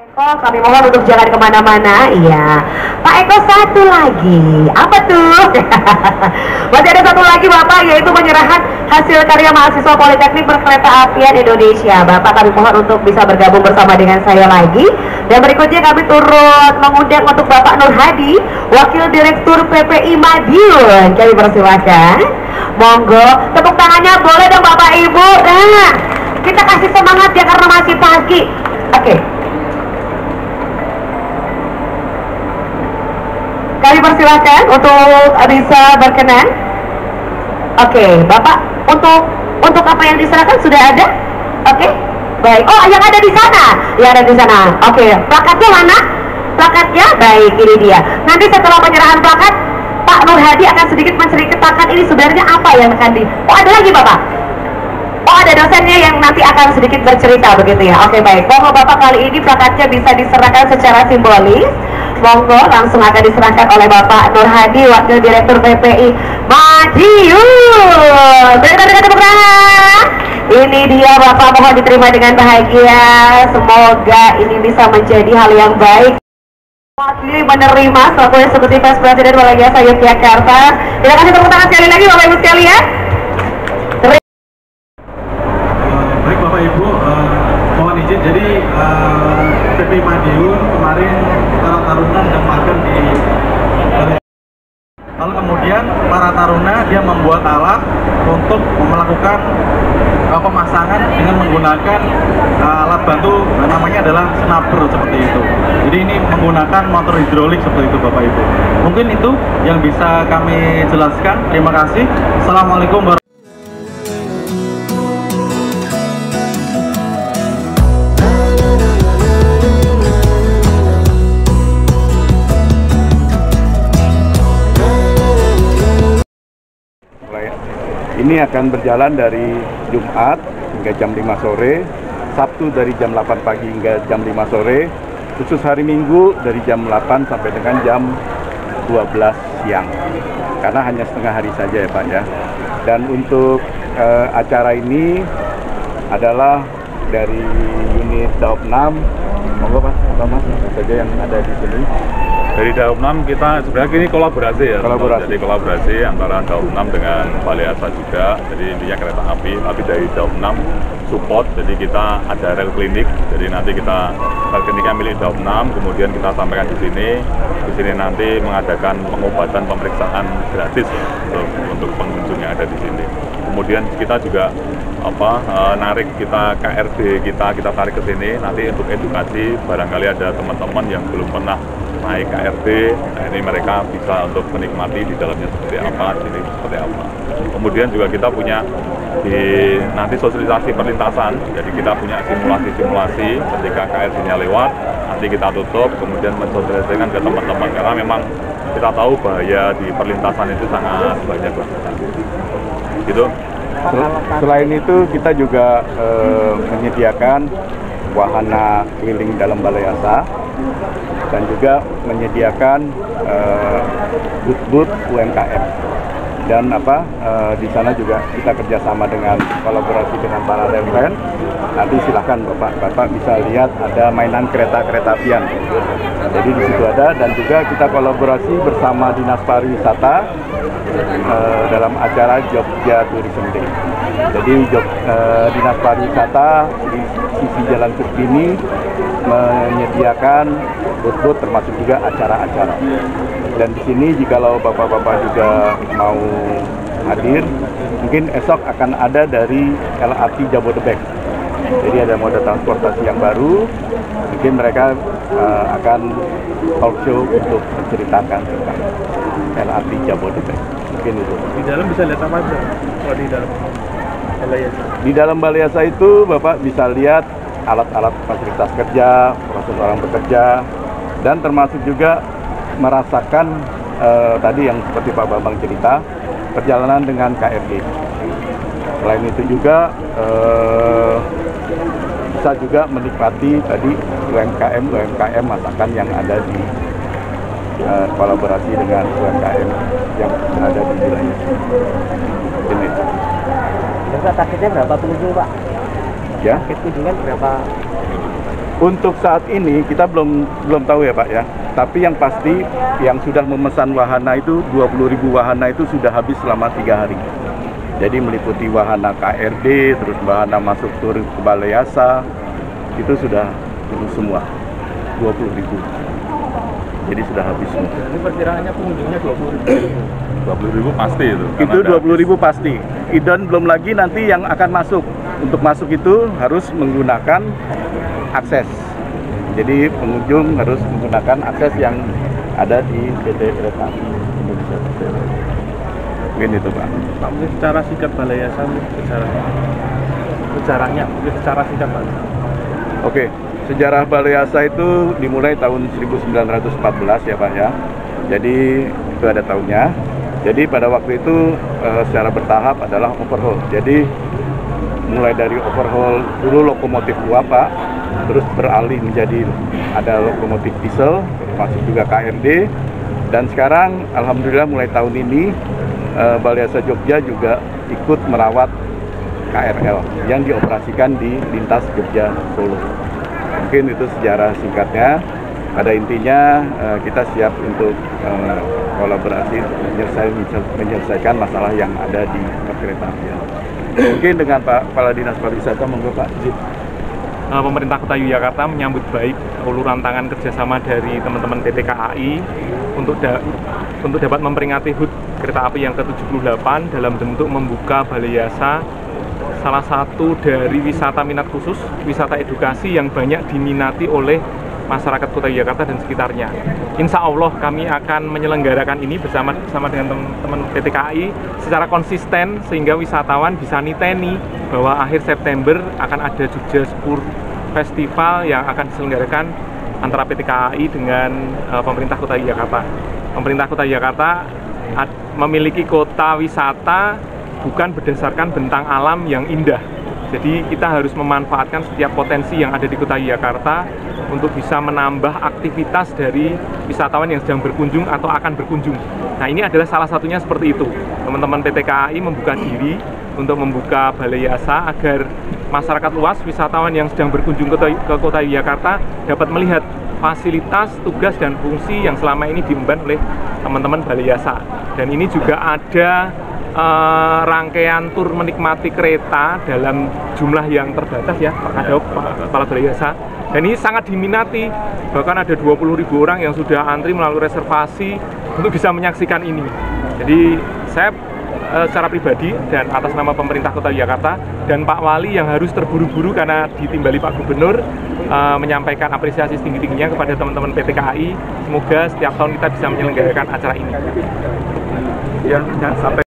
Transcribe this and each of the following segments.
Oh, kami mohon untuk jangan kemana-mana. Iya, Pak Eko satu lagi. Apa tuh? Masih ada satu lagi Bapak, yaitu penyerahan hasil karya mahasiswa Politeknik Perkereta Apian Indonesia. Bapak kami mohon untuk bisa bergabung bersama dengan saya lagi. Dan berikutnya kami turut mengundang untuk Bapak Nur Hadi, Wakil Direktur PPI Madiun. Kami persilahkan. Monggo, tepuk tangannya boleh dong Bapak Ibu. Nah, kita kasih semangat ya karena masih pagi. Oke. Kami persilahkan untuk bisa berkenan. Oke, Bapak, untuk apa yang diserahkan sudah ada? Oke, baik. Oh, yang ada di sana, yang ada di sana. Oke, plakatnya mana? Plakatnya, baik, ini dia. Nanti setelah penyerahan plakat, Pak Nur Hadi akan sedikit menceritakan ini sebenarnya apa yang akan di. Oh, ada lagi Bapak. Oh, ada dosennya yang nanti akan sedikit bercerita begitu ya. Oke, baik. Monggo Bapak, kali ini plakatnya bisa diserahkan secara simbolis. Monggo langsung akan diserahkan oleh Bapak Nur Hadi, Wakil Direktur PPI Madiun. Berikan tepuk tangan. Ini dia Bapak, mohon diterima dengan bahagia. Semoga ini bisa menjadi hal yang baik. Mewakili menerima selaku Eksekutif Vice President Balai Jasa Yogyakarta. Terima kasih, tepuk tangan sekali lagi Bapak Ibu sekalian. Baik Bapak Ibu, mohon izin. Jadi PPI Madiun kemarin para taruna sedang magang di lalu kemudian para taruna dia membuat alat untuk melakukan pemasangan dengan menggunakan alat bantu, namanya adalah snapper seperti itu. Jadi ini menggunakan motor hidrolik seperti itu Bapak Ibu. Mungkin itu yang bisa kami jelaskan. Terima kasih. Assalamualaikum warahmatullahi wabarakatuh. Ini akan berjalan dari Jumat hingga jam 5 sore, Sabtu dari jam 8 pagi hingga jam 5 sore, khusus hari Minggu dari jam 8 sampai dengan jam 12 siang. Karena hanya setengah hari saja ya Pak ya. Dan untuk acara ini adalah dari unit Daop 6. Monggo Mas, Mas saja yang ada di sini. Dari Daop 6 kita sebenarnya ini kolaborasi ya, jadi kolaborasi antara Daop 6 dengan Balai Asa juga, jadi intinya kereta api, tapi dari Daop 6 support, jadi kita ada rel klinik, jadi nanti kita rel kliniknya milik Daop 6, kemudian kita sampaikan di sini nanti mengadakan pengobatan pemeriksaan gratis untuk pengunjung yang ada di sini. Kemudian kita juga narik kita KRD kita tarik ke sini nanti untuk edukasi, barangkali ada teman-teman yang belum pernah naik KRD, nah ini mereka bisa untuk menikmati di dalamnya seperti apa, sini seperti apa. Kemudian juga kita punya di nanti sosialisasi perlintasan, jadi kita punya simulasi ketika KRD-nya lewat, nanti kita tutup, kemudian mensosialisasikan ke teman-teman, karena memang kita tahu bahaya di perlintasan itu sangat banyak banget. Gitu. Selain itu kita juga menyediakan wahana keliling dalam Balai Asa dan juga menyediakan booth-booth UMKM. Dan di sana juga kita kerjasama dengan kolaborasi dengan para referent. Nanti silahkan Bapak bisa lihat ada mainan kereta-kereta apian. Jadi di situ ada, dan juga kita kolaborasi bersama Dinas Pariwisata dalam acara Jogja Tourism Day. Jadi Dinas Pariwisata di sisi Jalan Surkini menyediakan booth-booth termasuk juga acara-acara. Dan di sini jikalau Bapak-bapak juga mau hadir, mungkin esok akan ada dari LRT Jabodebek. Jadi ada moda transportasi yang baru, mungkin mereka akan talk show untuk menceritakan tentang LRT Jabodebek. Mungkin itu. Di dalam bisa lihat apa aja? Kalau di dalam Balai Asa. Di dalam Balai Asa itu Bapak bisa lihat alat-alat fasilitas kerja, proses orang bekerja, dan termasuk juga merasakan tadi yang seperti Pak Bambang cerita, perjalanan dengan KRD. Selain itu juga bisa juga menikmati tadi UMKM masakan yang ada di kolaborasi dengan UMKM yang ada di wilayah ini. Targetnya berapa pengunjung Pak? Ya. Target kunjungan berapa? Untuk saat ini kita belum tahu ya Pak ya. Tapi yang pasti yang sudah memesan wahana itu 20.000 wahana itu sudah habis selama 3 hari. Jadi meliputi wahana KRD, terus wahana masuk tur ke Balai Yasa, itu sudah penuh semua 20.000. Jadi sudah habis semua. Ini perkiraannya pengunjungnya 20.000 pasti itu. Itu 20.000 pasti. Dan belum lagi nanti yang akan masuk. Untuk masuk itu harus menggunakan akses. Jadi pengunjung harus menggunakan akses yang ada di PT Kereta Api Indonesia. Mungkin itu Pak. Pak, mungkin secara singkat Balai Yasa sejarahnya, mungkin secara singkat Pak. Oke, sejarah Balai Yasa itu dimulai tahun 1914 ya Pak ya. Jadi itu ada tahunnya. Jadi pada waktu itu secara bertahap adalah overhaul. Jadi mulai dari overhaul dulu lokomotif uap Pak, terus beralih menjadi ada lokomotif diesel, masuk juga KRD, dan sekarang alhamdulillah mulai tahun ini Balai Yasa Jogja juga ikut merawat KRL yang dioperasikan di lintas Jogja Solo. Mungkin itu sejarah singkatnya. Pada intinya kita siap untuk kolaborasi menyelesaikan masalah yang ada di perkeretaapian. Mungkin dengan Pak Kepala Dinas Pariwisata, monggo Pak. Pemerintah Kota Yogyakarta menyambut baik uluran tangan kerjasama dari teman-teman PT KAI untuk dapat memperingati HUT kereta api yang ke-78 dalam bentuk membuka Balai Yasa, salah satu dari wisata minat khusus, wisata edukasi yang banyak diminati oleh masyarakat Kota Yogyakarta dan sekitarnya. Insya Allah kami akan menyelenggarakan ini bersama dengan teman-teman PT KAI secara konsisten sehingga wisatawan bisa niteni bahwa akhir September akan ada Jogja Spur Festival yang akan diselenggarakan antara PT KAI dengan pemerintah Kota Yogyakarta. Pemerintah Kota Yogyakarta memiliki kota wisata bukan berdasarkan bentang alam yang indah. Jadi kita harus memanfaatkan setiap potensi yang ada di Kota Yogyakarta untuk bisa menambah aktivitas dari wisatawan yang sedang berkunjung atau akan berkunjung. Nah, ini adalah salah satunya seperti itu. Teman-teman PT KAI membuka diri untuk membuka Balai Yasa agar masyarakat luas, wisatawan yang sedang berkunjung ke Kota Yogyakarta dapat melihat fasilitas, tugas, dan fungsi yang selama ini diemban oleh teman-teman Balai Yasa. Dan ini juga ada rangkaian tur menikmati kereta dalam jumlah yang terbatas ya Pak Kadop, Pak Kepala Balai Yasa. Dan ini sangat diminati, bahkan ada 20.000 orang yang sudah antri melalui reservasi untuk bisa menyaksikan ini. Jadi saya secara pribadi dan atas nama pemerintah Kota Yogyakarta dan Pak Wali yang harus terburu-buru karena ditimbali Pak Gubernur menyampaikan apresiasi setinggi-tingginya kepada teman-teman PT KAI. Semoga setiap tahun kita bisa menyelenggarakan acara ini. Ya, sampai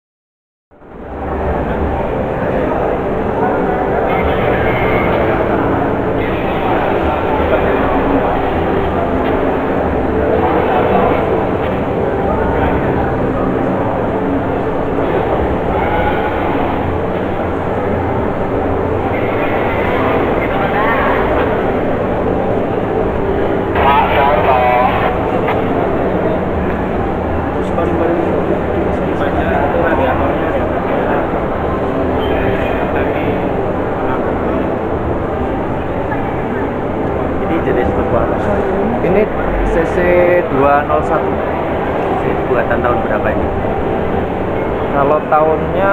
ini CC201. Buatan tahun berapa ini? Kalau tahunnya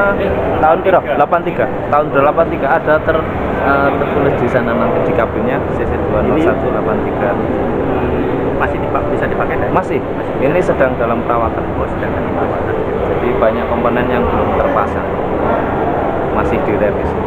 tahun kira 83. Tahun 83 ada tertulis di sana nanti di kabinnya CC20183. Masih bisa dipakai kan? Masih. Ini sedang dalam perawatan. Oh, sedang dalam perawatan. Jadi banyak komponen yang belum terpasang. Masih direvisi.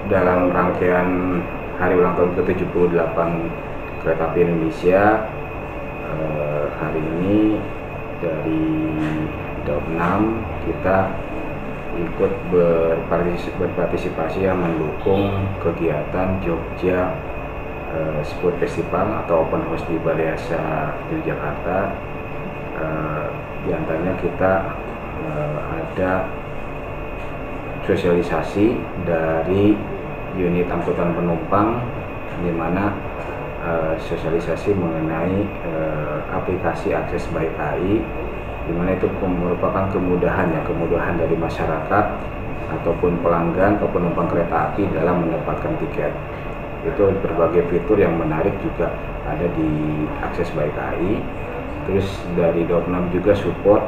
Dalam rangkaian hari ulang tahun ke-78 Kereta Api Indonesia, hari ini dari Daup 6 kita ikut berpartisipasi yang mendukung kegiatan Jogja Sport Festival atau Open House di Balai Asa Yogyakarta. Di antaranya kita ada sosialisasi dari unit angkutan penumpang, di mana sosialisasi mengenai aplikasi Akses by KAI, di mana itu merupakan kemudahan dari masyarakat ataupun pelanggan atau penumpang kereta api dalam mendapatkan tiket. Itu berbagai fitur yang menarik juga ada di Akses by KAI. Terus dari 26 juga support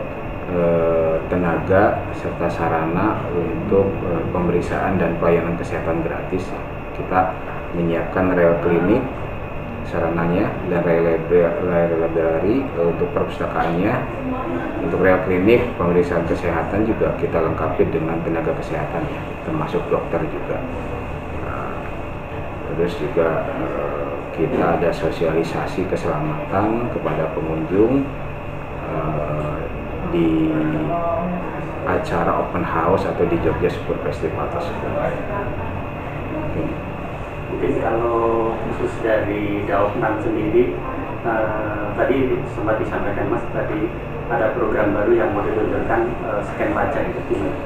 tenaga serta sarana untuk pemeriksaan dan pelayanan kesehatan gratis. Kita menyiapkan rel klinik sarananya dan rel library untuk perpustakaannya. Untuk rel klinik pemeriksaan kesehatan juga kita lengkapi dengan tenaga kesehatan ya, termasuk dokter juga. Terus juga kita ada sosialisasi keselamatan kepada pengunjung di acara open house atau di Jogja Sport Festival tersebut. Mungkin kalau khusus dari Daop 6 sendiri, tadi sempat disampaikan Mas, tadi ada program baru yang mau diluncurkan, scan wajah itu gimana?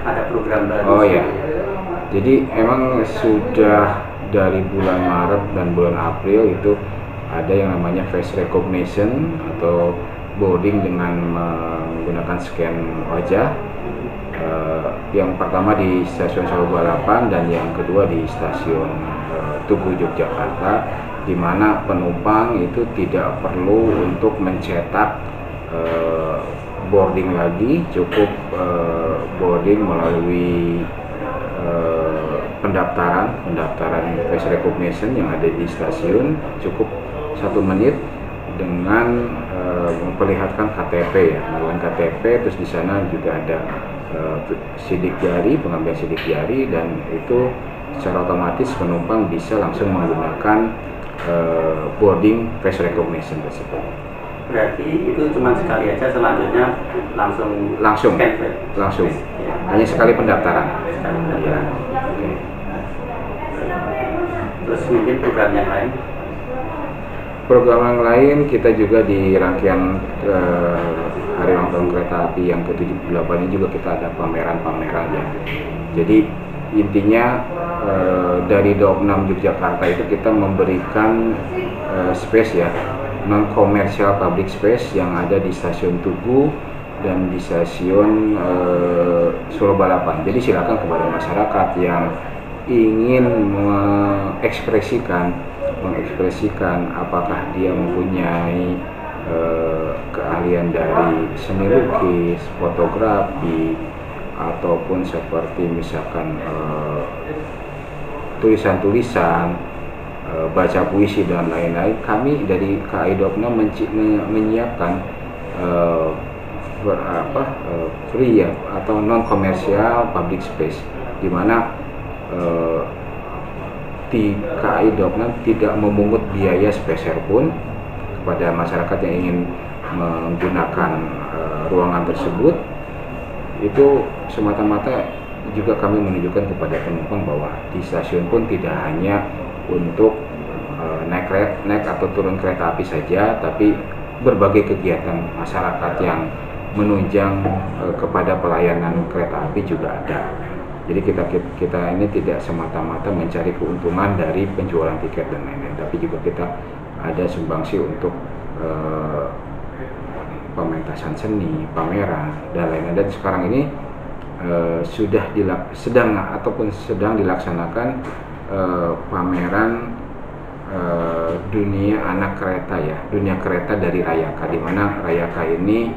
Ada program baru. Oh ya, jadi emang sudah dari bulan Maret dan bulan April itu ada yang namanya face recognition atau boarding dengan menggunakan scan wajah. Yang pertama di stasiun Solo Balapan dan yang kedua di stasiun Tugu Yogyakarta, di mana penumpang itu tidak perlu untuk mencetak boarding lagi, cukup boarding melalui pendaftaran face recognition yang ada di stasiun, cukup 1 menit dengan memperlihatkan KTP ya, menggunakan KTP. Terus di sana juga ada sidik jari, pengambilan sidik jari, dan itu secara otomatis penumpang bisa langsung menggunakan boarding face recognition tersebut. Berarti itu cuma sekali aja, selanjutnya langsung ya. Hanya sekali pendaftaran. Ya. Okay. Terus mungkin program yang lain? Program yang lain kita juga di rangkaian hari ulang tahun kereta api yang ke-78 ini juga kita ada pameran-pameran ya. Jadi intinya dari Daop 6 Yogyakarta itu kita memberikan space ya, non-komersial public space yang ada di stasiun Tugu dan di stasiun Solo Balapan. Jadi silakan kepada masyarakat yang ingin mengekspresikan apakah dia mempunyai keahlian dari seni lukis, fotografi, ataupun seperti misalkan tulisan-tulisan, baca puisi dan lain-lain. Kami dari KAI Daop 6 menyiapkan free ya, atau non komersial public space, di mana di KAI Daop 6 tidak memungut biaya speser pun kepada masyarakat yang ingin menggunakan ruangan tersebut. Itu semata-mata juga kami menunjukkan kepada penumpang bahwa di stasiun pun tidak hanya untuk naik atau turun kereta api saja, tapi berbagai kegiatan masyarakat yang menunjang kepada pelayanan kereta api juga ada. Jadi kita ini tidak semata-mata mencari keuntungan dari penjualan tiket dan lain-lain, tapi juga kita ada sumbangsi untuk pementasan seni, pameran dan lain-lain. Dan sekarang ini sedang dilaksanakan pameran dunia anak kereta ya, dunia kereta dari Rayaka, di mana Rayaka ini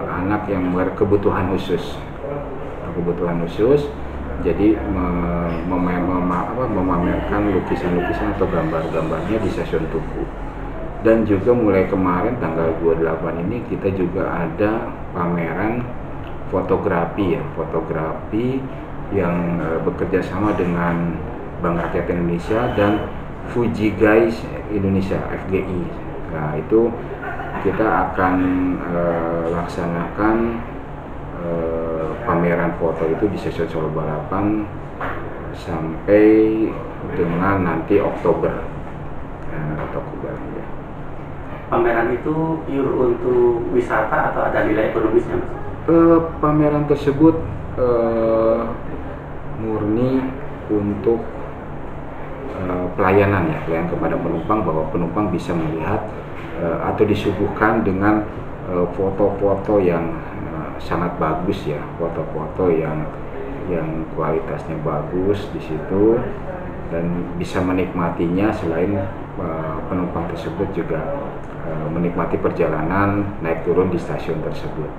anak yang berkebutuhan khusus. Jadi memamerkan lukisan-lukisan atau gambar-gambarnya di stasiun Tugu. Dan juga mulai kemarin tanggal 28 ini kita juga ada pameran fotografi yang bekerja sama dengan Bank Rakyat Indonesia dan Fuji Guys Indonesia FGI. Nah, itu kita akan laksanakan pameran foto itu di stasiun Solo Balapan sampai dengan nanti Oktober. Ya. Pameran itu pure untuk wisata atau ada nilai ekonomisnya, Mas? Pameran tersebut murni untuk pelayanan ya, pelayanan kepada penumpang, bahwa penumpang bisa melihat atau disuguhkan dengan foto-foto yang sangat bagus ya, foto-foto yang kualitasnya bagus di situ, dan bisa menikmatinya. Selain penumpang tersebut juga menikmati perjalanan naik turun di stasiun tersebut.